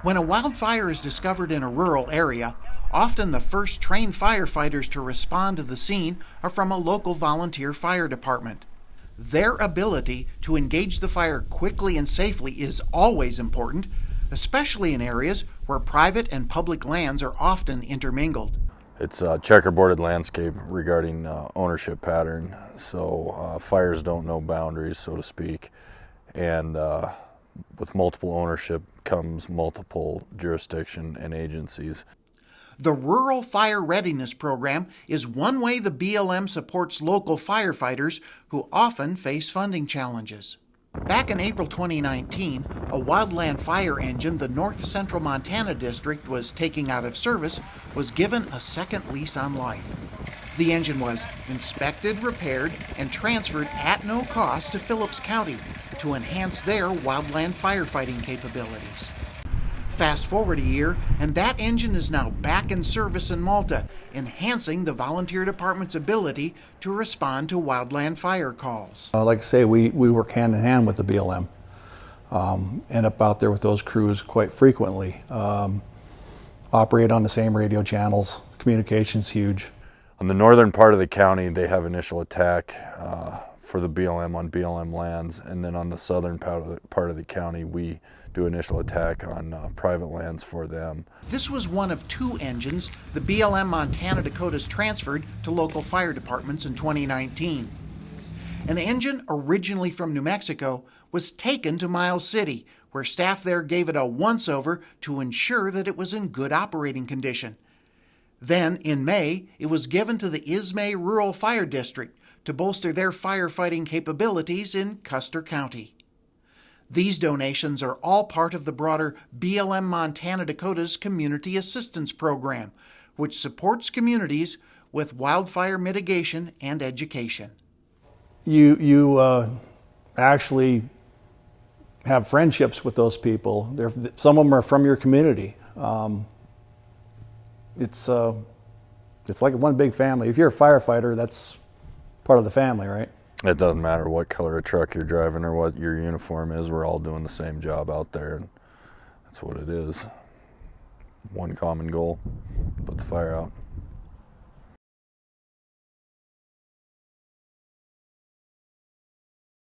When a wildfire is discovered in a rural area, often the first trained firefighters to respond to the scene are from a local volunteer fire department. Their ability to engage the fire quickly and safely is always important, especially in areas where private and public lands are often intermingled. It's a checkerboarded landscape regarding ownership pattern, so fires don't know boundaries, so to speak, and with multiple ownership comes multiple jurisdiction and agencies. The Rural Fire Readiness Program is one way the BLM supports local firefighters who often face funding challenges. Back in April 2019, a wildland fire engine the North Central Montana district was taking out of service was given a second lease on life. The engine was inspected, repaired, and transferred at no cost to Phillips County to enhance their wildland firefighting capabilities. Fast forward a year, and that engine is now back in service in Malta, enhancing the volunteer department's ability to respond to wildland fire calls. Like I say, we work hand in hand with the BLM. End up out there with those crews quite frequently. Operate on the same radio channels. Communication's huge. On the northern part of the county, they have initial attack for the BLM on BLM lands, and then on the southern part of the county, we do initial attack on private lands for them. This was one of two engines the BLM Montana-Dakotas transferred to local fire departments in 2019. An engine originally from New Mexico was taken to Miles City, where staff there gave it a once-over to ensure that it was in good operating condition. Then, in May, it was given to the Ismay Rural Fire District to bolster their firefighting capabilities in Custer County. These donations are all part of the broader BLM Montana-Dakotas Community Assistance Program, which supports communities with wildfire mitigation and education. You actually have friendships with those people. Some of them are from your community. It's like one big family. If you're a firefighter, that's part of the family, right? It doesn't matter what color of truck you're driving or what your uniform is. We're all doing the same job out there, and that's what it is. One common goal: put the fire out.